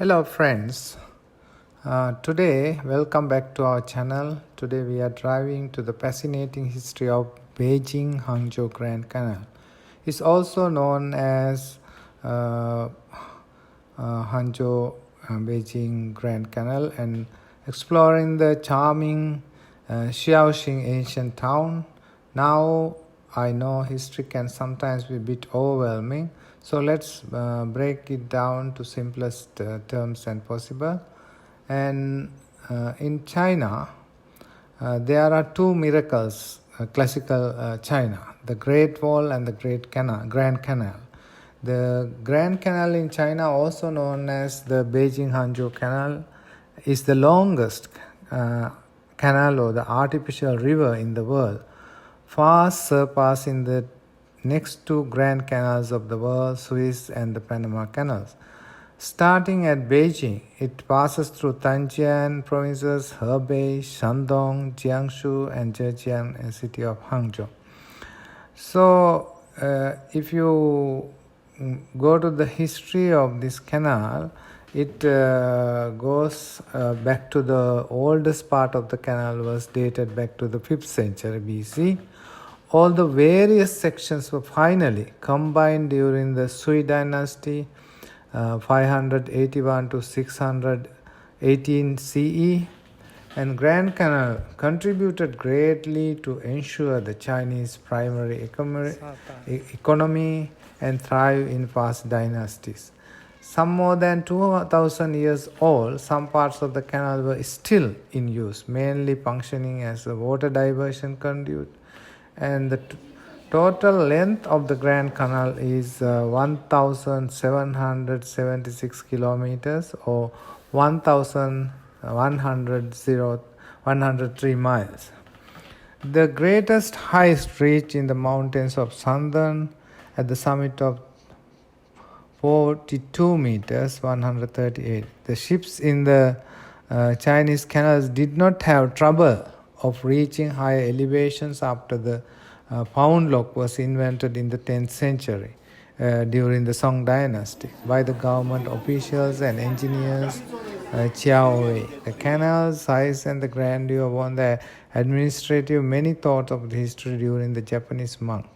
Hello friends, today welcome back to our channel. Today we are driving to the fascinating history of Beijing-Hangzhou Grand Canal. It's also known as Hangzhou Beijing Grand Canal, and exploring the charming Shaoxing ancient town. Now I know history can sometimes be a bit overwhelming, so let's break it down to simplest terms and possible. And in China, there are two miracles, classical China, the Great Wall and the Grand Canal. The Grand Canal in China, also known as the Beijing-Hangzhou Canal, is the longest canal or the artificial river in the world, far surpassing the next two grand canals of the world, Suez and the Panama Canals. Starting at Beijing, it passes through Tianjin provinces, Hebei, Shandong, Jiangsu, and Zhejiang, and city of Hangzhou. So, if you go to the history of this canal, it goes back to the oldest part of the canal was dated back to the 5th century BC. All the various sections were finally combined during the Sui dynasty, 581 to 618 CE, and Grand Canal contributed greatly to ensure the Chinese primary economy and thrive in past dynasties. Some more than 2,000 years old, some parts of the canal were still in use, mainly functioning as a water diversion conduit. And the total length of the Grand Canal is 1,776 kilometers or 1,103 miles. The greatest height reached in the mountains of Shandong at the summit of 42 meters, 138. The ships in the Chinese canals did not have trouble of reaching higher elevations after the pound lock was invented in the 10th century during the Song dynasty by the government officials and engineers Chiao Wei. The canal's size and the grandeur won the administrative many thoughts of the history during the Japanese monk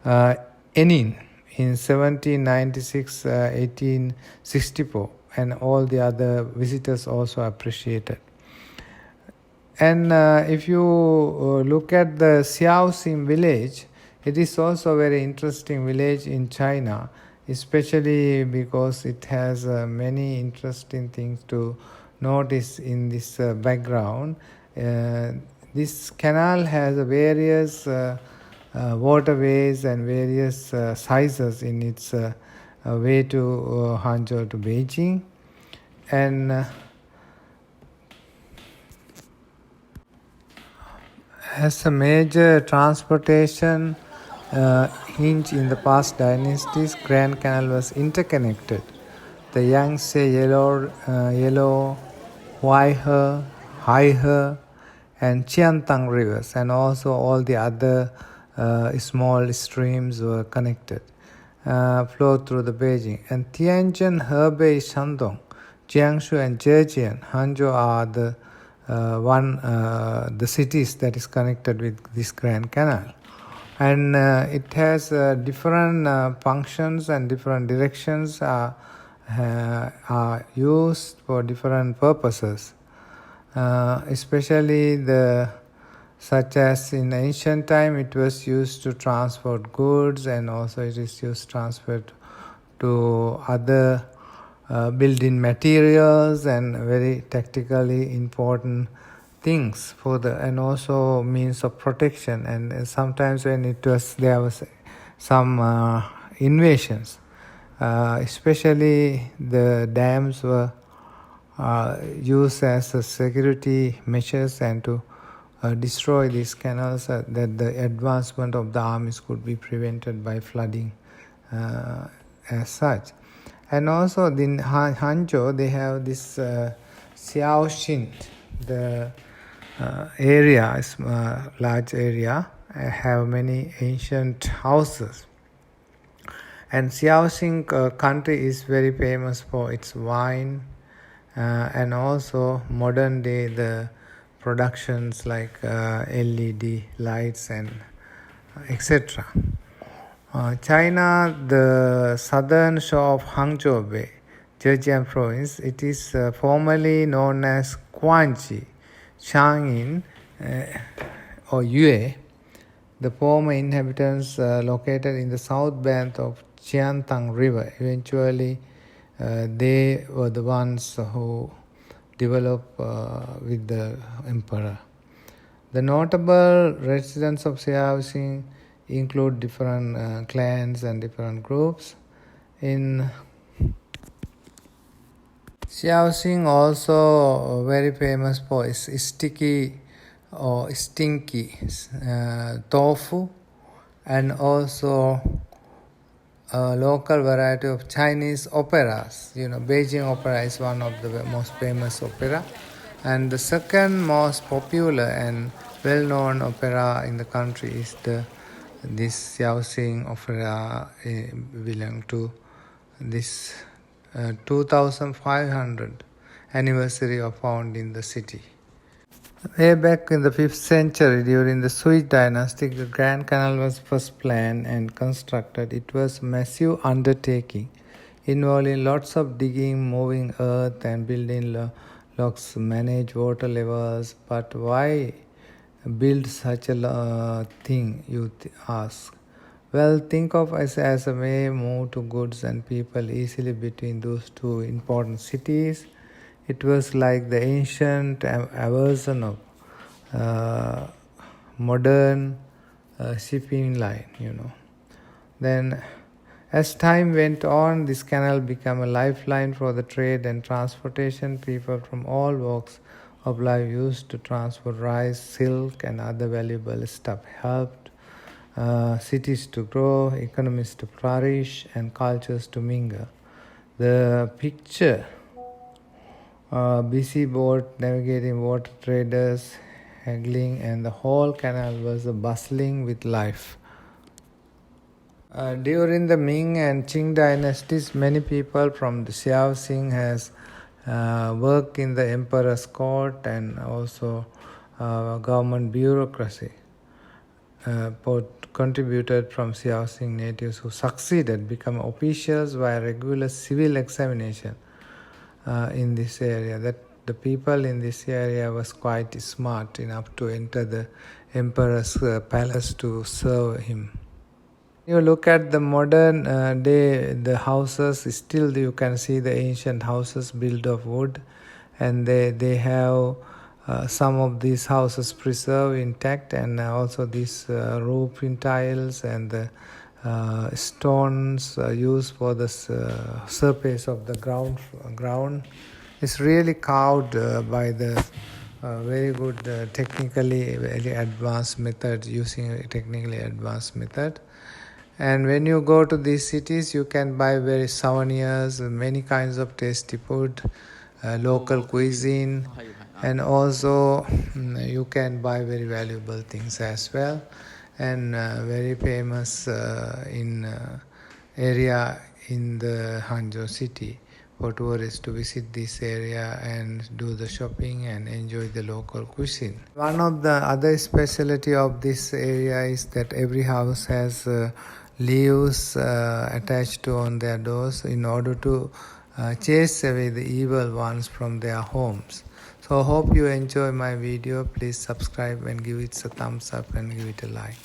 Enin in 1796-1864, and all the other visitors also appreciated. And if you look at the Shaoxing village, it is also a very interesting village in China, especially because it has many interesting things to notice in this background. This canal has various waterways and various sizes in its way to Hangzhou to Beijing. And as a major transportation hinge in the past dynasties, Grand Canal was interconnected. The Yangtze, Yellow, Huaihe, Haihe, and Qiantang rivers, and also all the other small streams were connected, flowed through the Beijing. And Tianjin, Hebei, Shandong, Jiangsu, and Zhejiang, Hangzhou are the cities that is connected with this Grand Canal. And it has different functions and different directions are used for different purposes, especially such as in ancient time it was used to transport goods, and also it is used to transport to other building materials and very tactically important things and also means of protection. And sometimes when there was some invasions, especially the dams were used as a security measures and to destroy these canals, that the advancement of the armies could be prevented by flooding as such. And also in Hangzhou, they have this Shaoxing, the area, is large area, have many ancient houses. And Shaoxing country is very famous for its wine and also modern day the productions like LED lights and etc. China, the southern shore of Hangzhou Bay, Zhejiang province, it is formerly known as Guangxi, Changyin or Yue. The former inhabitants located in the south bank of Yangtze River. Eventually, they were the ones who developed with the emperor. The notable residents of Shaoxing include different clans and different groups. In Shaoxing, also very famous for its sticky or stinky tofu, and also a local variety of Chinese operas. Beijing opera is one of the most famous opera, and the second most popular and well-known opera in the country is this Shaoxing opera, belong to this 2500 anniversary of found in the city. Way back in the 5th century, during the Sui dynasty, the Grand Canal was first planned and constructed. It was a massive undertaking involving lots of digging, moving earth and building locks, manage water levels. But why build such a thing, you ask? Well, think of it as a way move to goods and people easily between those two important cities. It was like the ancient version of modern shipping line, Then, as time went on, this canal became a lifeline for the trade and transportation. People from all walks of life used to transport rice, silk, and other valuable stuff. Helped cities to grow, economies to flourish, and cultures to mingle. The picture, busy boat navigating water, traders haggling, and the whole canal was bustling with life. During the Ming and Qing dynasties, many people from the Shaoxing has worked in the emperor's court and also government bureaucracy. Contributed from Shaoxing natives who succeeded become officials via regular civil examination in this area. That the people in this area was quite smart enough to enter the emperor's palace to serve him. You look at the modern day, the houses, still you can see the ancient houses built of wood, and they have some of these houses preserved intact, and also these roofing tiles and the stones used for the surface of the ground is really carved by the very good technically very advanced method, using a technically advanced method. And when you go to these cities, you can buy very souvenirs, many kinds of tasty food, local cuisine, and also you can buy very valuable things as well. And very famous in area in the Hangzhou city for tourists to visit this area and do the shopping and enjoy the local cuisine. One of the other specialty of this area is that every house has leaves attached to on their doors in order to chase away the evil ones from their homes. So hope you enjoy my video. Please subscribe and give it a thumbs up and give it a like.